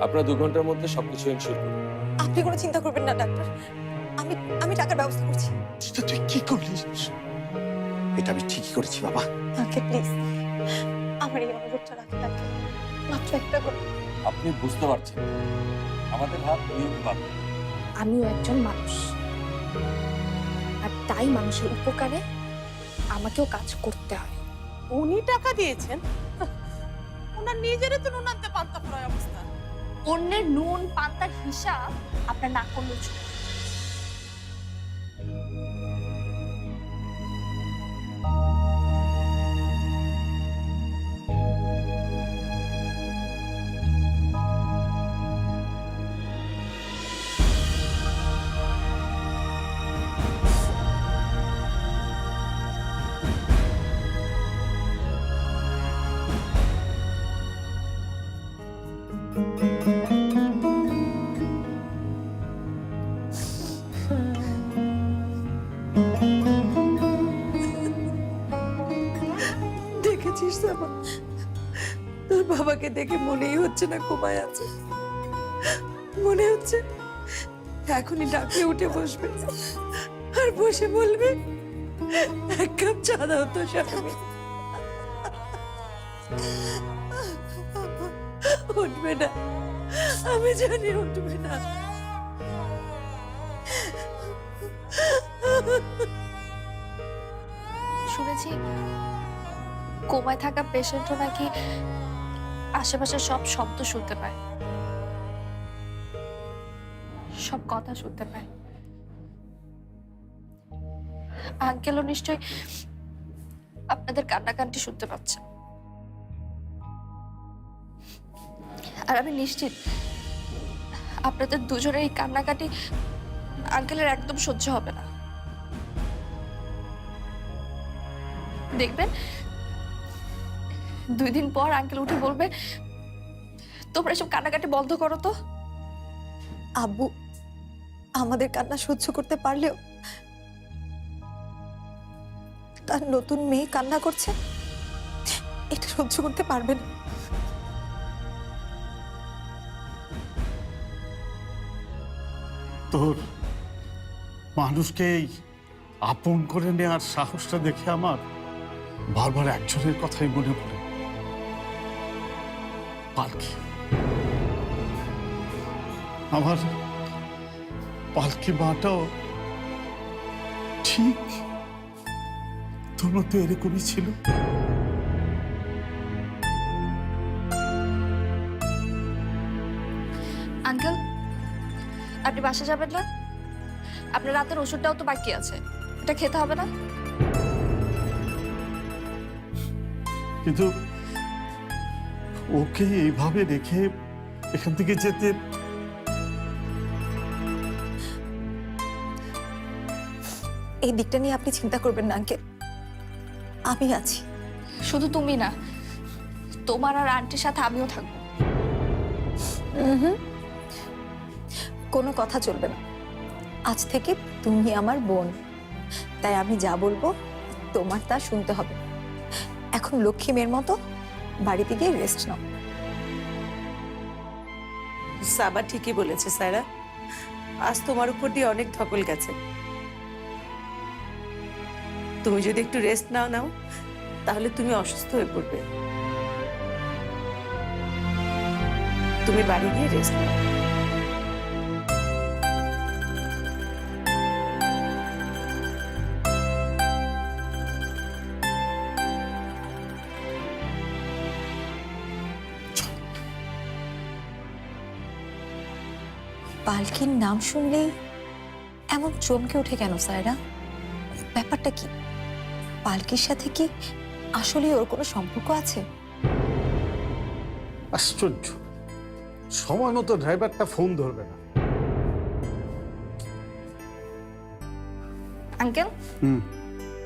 আপনার 2 ঘন্টার মধ্যে সবকিছু এনশিওর করুন। আপনি কোনো চিন্তা করবেন না ডাক্তার, আমি আমি টাকার ব্যবস্থা করছি। সেটা তুই কি করলি? এটা আমি ঠিকই করেছি বাবা। আঙ্কেল প্লিজ আমার এই অনুরোধটা রাখেন আঙ্কেল, মাত্র একটা করে। আপনি বুঝতে পারছেন আমাদের হাত নিয়ম পাবে। আমিও একজন মানুষ, আর তাই মানুষের উপকারে আমাকেও কাজ করতে হয়। উনি টাকা দিয়েছেন, ওনার নিজেরই তো নুন আনতে পান্তা ফুরায় অবস্থা। অন্যের নুন পান্তার হিসাব আপনার না করলেও চলবে। দেখেছিস সাবা, তোর বাবাকে দেখে মনেই হচ্ছে না ঘুমায় আছে, মনে হচ্ছে এখনই ডাকে উঠে বসবে আর বসে বলবে এক কাপ চা দাও তো স্বামী। উঠবে না, আমি জানি উঠবে না। শুনেছি কোমায় থাকা পেশেন্টও নাকি আশেপাশে সব শব্দ শুনতে পায়, সব কথা শুনতে পায়। আঙ্কেলও নিশ্চয় আপনাদের কান্নাকাটি শুনতে পাচ্ছে, আর আমি নিশ্চিত আপনাদের দুজনের এই কান্নাকাটি আঙ্কেলের একদম সহ্য হবে না। দেখবেন 2 দিন পর আঙ্কেল উঠে বলবে, তোমরা এসব কান্নাকাটি বন্ধ করো তো। আব্বু আমাদের কান্না সহ্য করতে পারলেও তার নতুন মেয়ে কান্না করছে, এটা সহ্য করতে পারবে না। তোর মানুষকে এই আপন করে নেওয়ার সাহসটা দেখে আমার বারবার একজনের কথাই মনে পড়ে, পালকি। আমার পালকি মাটাও ঠিক তোর মতো এরকমই ছিল। আঙ্কেল আপনি বাসা যাবেন না? আপনার রাতের ওষুধটাও তো বাকি আছে, এটা খেতে হবে না? কিন্তু ওকে এইভাবে রেখে এখান থেকে যেতে এই দিকটা নিয়ে আপনি চিন্তা করবেন না আঙ্কেল, আমি আছি। শুধু তুমি না, তোমার আর আন্টির সাথে আমিও থাকবো। কোনো কথা চলবে না, আজ থেকে তুমি আমার বোন, তাই আমি যা বলবো তোমার তা শুনতে হবে। এখন লক্ষ্মী মেয়ের মতো বাড়িতে গিয়ে রেস্ট নাও। সাবা ঠিকই বলেছে সায়রা, আজ তোমার উপর দিয়ে অনেক ধকল গেছে। তুমি যদি একটু রেস্ট নাও তাহলে তুমি অসুস্থ হয়ে পড়বে। তুমি বাড়ি গিয়ে রেস্ট নাও। পালকির নাম শুনলেই এমন চমকে ওঠে কেন সায়রা? ব্যাপারটা কি? পালকির সাথে কি আসলে ওর কোনো সম্পর্ক আছে? আশ্চর্য, সময় মতো ড্রাইভারটা ফোন ধরবে না। আঙ্কেল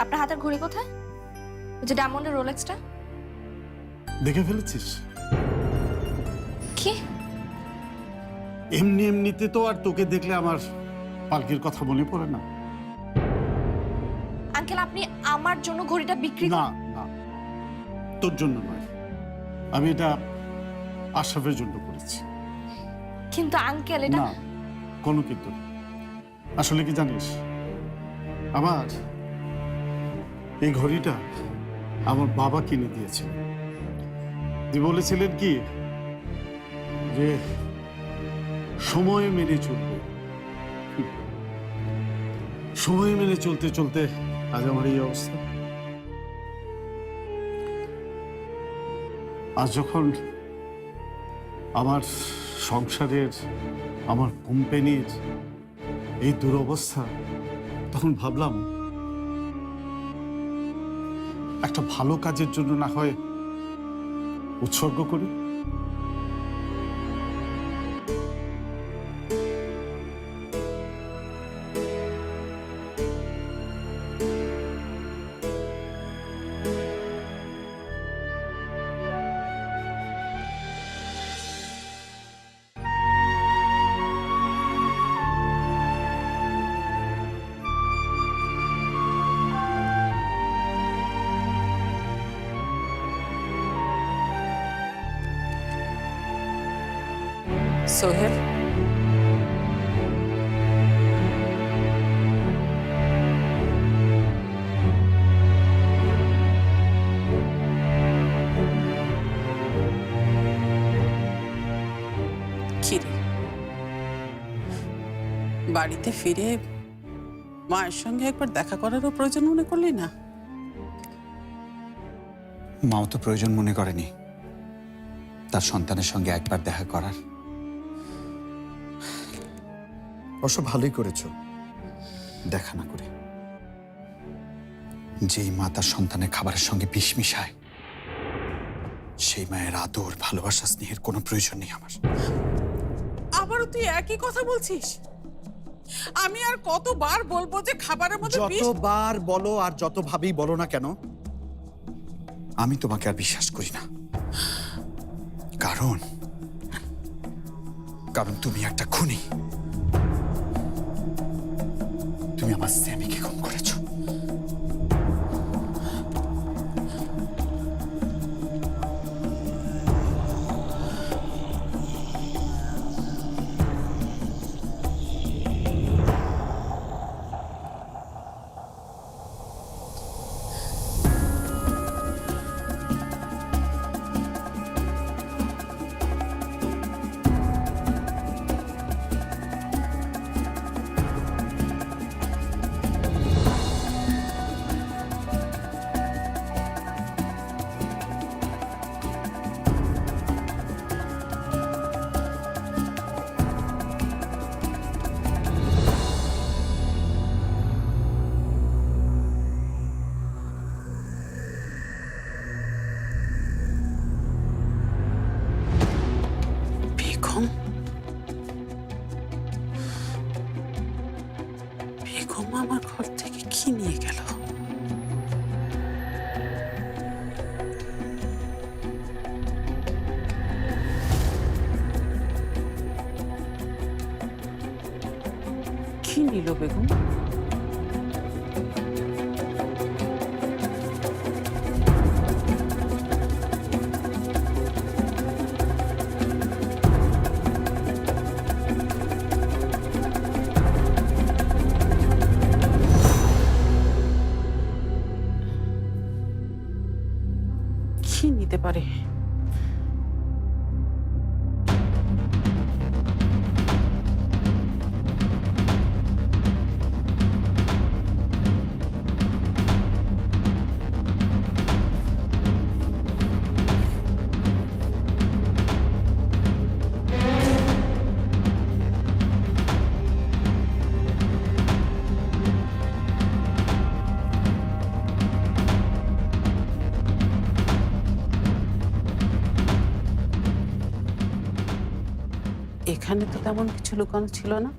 আপনার হাতের ঘড়ি কোথায়? ওই যে ডায়মন্ডের রোলেক্সটা দেখে ফেলেছিস? কি? এমনি এমনিতে তো আর তোকে দেখলে আমার পালকির কথা মনে পড়ে না। আঙ্কেল আপনি আমার জন্য ঘড়িটা বিক্রি না না, তোর জন্য নয়, আমি এটা আশরাফের জন্য করেছি। কিন্তু আঙ্কেল এটা না, কোনো কিন্তু না। আসলে কি জানিস, আমার এই ঘড়িটা আমার বাবা কিনে দিয়েছিলেন। তিনি বলেছিলেন কি যে সময় মেনে চলবে। সময় মেনে চলতে চলতে আজ আমার এই অবস্থা। আজ যখন আমার সংসারের, আমার কোম্পানির এই দুরবস্থা, তখন ভাবলাম একটা ভালো কাজের জন্য না হয় উৎসর্গ করি। সোহেল, কিরে, বাড়িতে ফিরে মায়ের সঙ্গে একবার দেখা করারও প্রয়োজন মনে করলি না? মাও তো প্রয়োজন মনে করেনি তার সন্তানের সঙ্গে একবার দেখা করার। অবশ্য ভালোই করেছো দেখা না করে। যেই মা তার সন্তানের খাবারের সঙ্গে বিষ মিশায়, সেই মায়ের আদর, ভালোবাসা, স্নেহের কোনো প্রয়োজন নেই আমার। আবারও তুই একই কথা বলছিস? আমি আর কতবার বলবো যে খাবারের মধ্যে বিষ? যতবার বলো আর যতভাবেই বলো না কেন, আমি তোমাকে আর বিশ্বাস করি না। কারণ কারণ তুমি একটা খুনি। তুমি আমার স্যামিকে খুন করেছো। বেগম, বেগম আমার ঘর থেকে কি নিয়ে গেল? কি নিল বেগম? কি নিতে পারে? এখানে তো তেমন কিছু লুকানো ছিল না।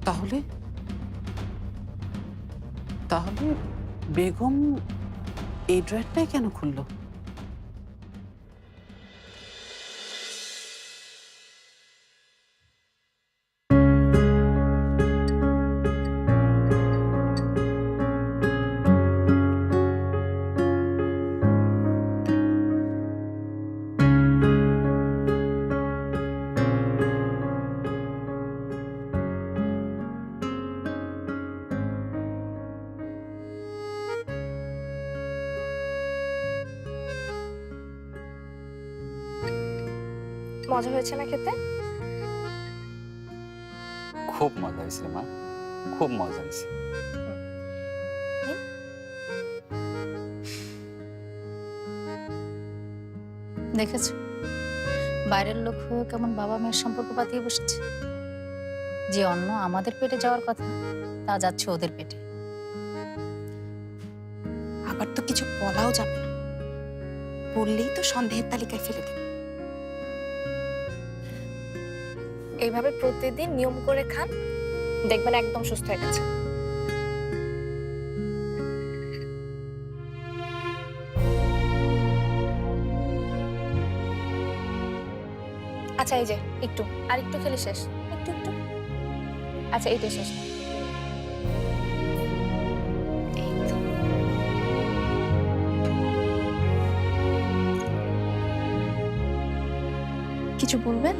তাহলে তাহলে বেগম এই ড্রয়ারটাই কেন খুললো? মজা হয়েছে না খেতে? খুব মজা হয়েছে মা, খুব মজা হয়েছে। দেখেছ বাইরের লোক হয়ে কেমন বাবা মেয়ের সম্পর্ক পাতিয়ে বসেছে। যে অন্ন আমাদের পেটে যাওয়ার কথা তা যাচ্ছে ওদের পেটে। আবার তো কিছু বলাও যাবে না, বললেই তো সন্দেহের তালিকায় ফেলে দেবে। এইভাবে প্রতিদিন নিয়ম করে খান, দেখবেন একদম সুস্থ হয়ে গেছে। আচ্ছা এই যে একটু আর একটু খেলে শেষ, একটু একটু। আচ্ছা এইটাই শেষ। এই তো। কিছু বলবেন?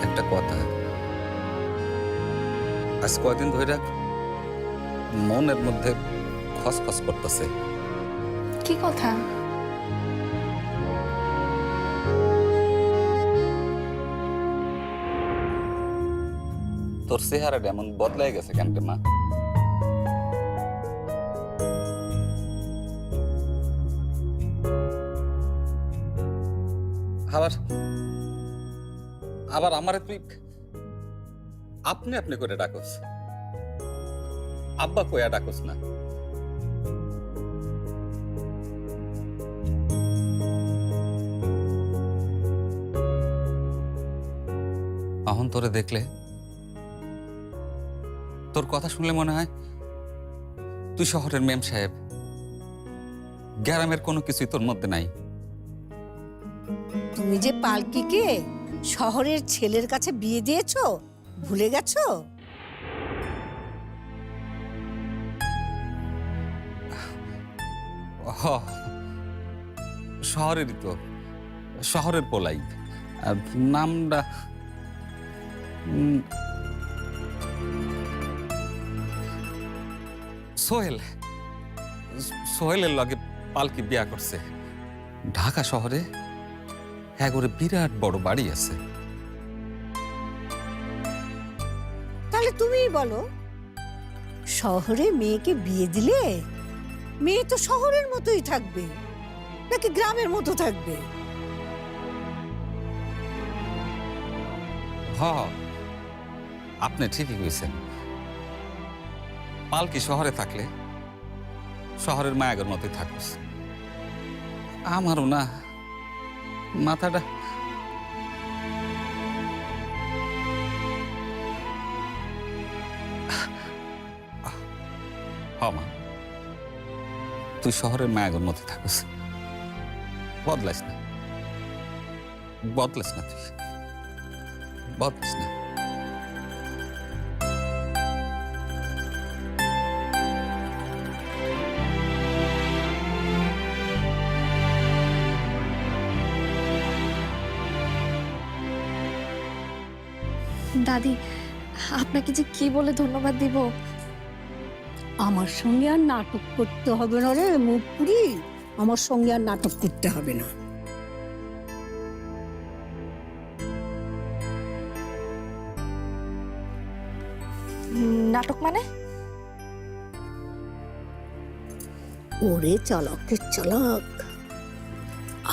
একটা কথা, আজ কয়দিন ধরে মনের মধ্যে খসখস করতেছে। কি কথা? তোর চেহারাটা এমন বদলাই গেছে কেন রে মা? আবার আবার আমারে তুই আপনি আপনি করে ডাকস, আব্বা কইয়া ডাকস না। এখন তোরে দেখলে, তোর কথা শুনলে মনে হয় তুই শহরের মেম সাহেব, গ্রামের কোনো কিছুই তোর মধ্যে নাই। তুমি যে পালকিকে শহরের ছেলের কাছে বিয়ে দিয়েছো, ভুলে গেছো? শহরেরই তো, শহরের পোলাই। নামটা সোহেল, সোহেলের লগে পালকি বিয়া করছে। ঢাকা শহরে একবারে বিরাট বড় বাড়ি আছে। তাহলে তুমিই বলো, শহরে মেয়েকে বিয়ে দিলে মেয়ে তো শহরের মতোই থাকবে নাকি গ্রামের মতো থাকবে? আপনি ঠিকই কইছেন। পালকি শহরে থাকলে শহরের মায়াগের মতোই থাকুস। আমারও না মাথাটা মা, তুই শহরের মায়াগর মতো থাকুস, বদলাইস না, বদলাইস না, তুই বদলাইস না। দাদি, আপনাকে যে কি বলে ধন্যবাদ দিব। আমার সঙ্গে আর নাটক করতে হবে না রে মুখ পুরি, আমার সঙ্গে আর নাটক করতে হবে না। নাটক মানে? ওরে চালাকের চালাক,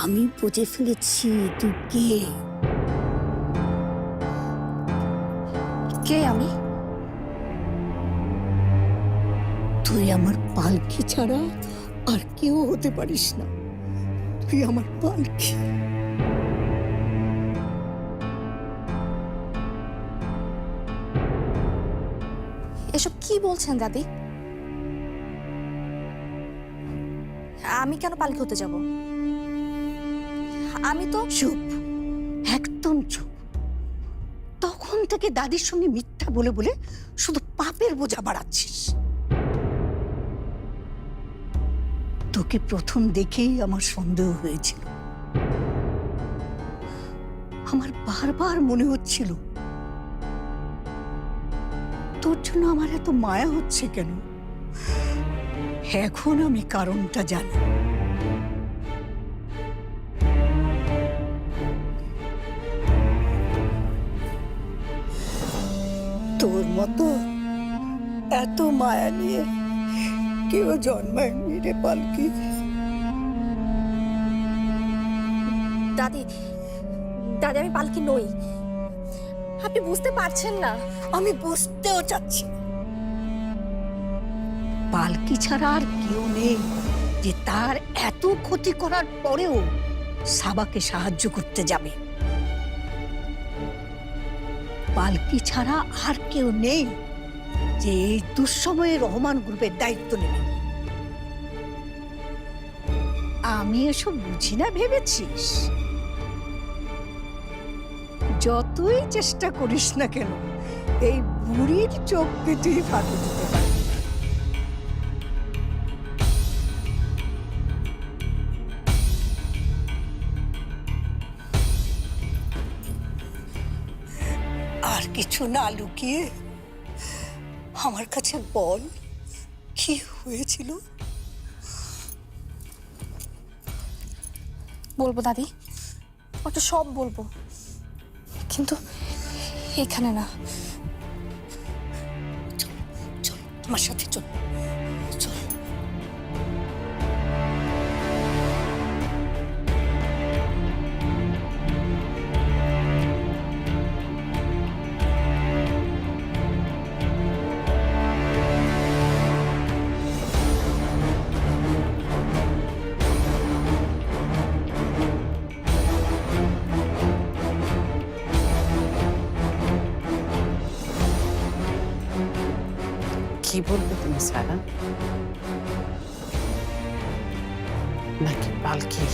আমি বুঝে ফেলেছি তুই কে। কে আমি? তুই আমার পালকি ছাড়া আর কেউ হতে পারিস না, তুই আমার পালকি। এসব কি বলছেন দাদি? আমি কেন পালকি হতে যাব? আমি তো চুপ, একদম চুপ। তখন থেকে দাদির সঙ্গে মিথ্যা বলে বলে শুধু পাপের বোঝা বাড়াচ্ছিস। তোকে প্রথম দেখেই আমার সন্দেহ হয়েছিল, আমার বারবার মনে হচ্ছিল তোর জন্য আমার এত মায়া হচ্ছে কেন। এখন আমি কারণটা জানি। তোর মতো এত মায়া নিয়ে কেউ জন্মায়নি রে পালকি। দাদি দাদি আমি পালকি নই, আপনি বুঝতে পারছেন না। আমি বুঝতেও চাচ্ছি না। পালকি ছাড়া আর কেউ নেই যে তার এত ক্ষতি করার পরেও সাবাকে সাহায্য করতে যাবে। পালকি ছাড়া আর কেউ নেই যে এই দুঃসময়ে রহমান গ্রুপের দায়িত্ব নেবে। আমি এসব বুঝি না ভেবেছিস? যতই চেষ্টা করিস না কেন এই বুড়ির চোখকে তুই ফাঁকি দিতে পারবি না। আর কিছু না লুকিয়ে আমার কাছে বল, কি হয়েছিল? বলবো দাদি, ওটা সব বলবো, কিন্তু এখানে না। চল আমার সাথে চল, চল। কি বলবে তুমি সারা? নাকি পালকি?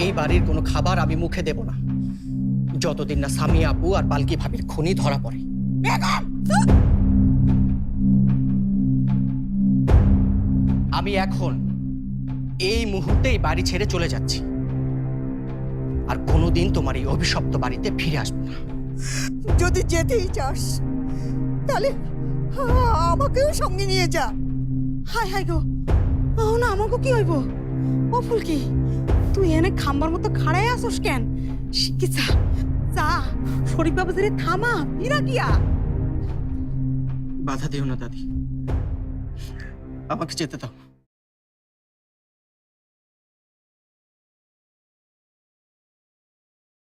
এই বাড়ির কোনো খাবার আমি মুখে দেব না যতদিন না সামিয়া আপু আর পালকি ভাবির খুনি ধরা পড়ে। আমি এখন এই মুহূর্তেই বাড়ি ছেড়ে চলে যাচ্ছি, আর কোনোদিন তোমার এই অভিশপ্ত বাড়িতে ফিরে আসবো না। যদি যেতেই চাস তাহলে আমাকেও সঙ্গে নিয়ে যা। হাই হাই গো, না আমাকে কি হইব? ও ফুলকি, তুই এনে খাম্বার মতো খাড়াই আসোস কেন? শিক্ষিতা চা শরীফ বাবু ধরে থামা ফিরা গিয়া। বাধা দিও না দাদি, আমাকে যেতে দাও।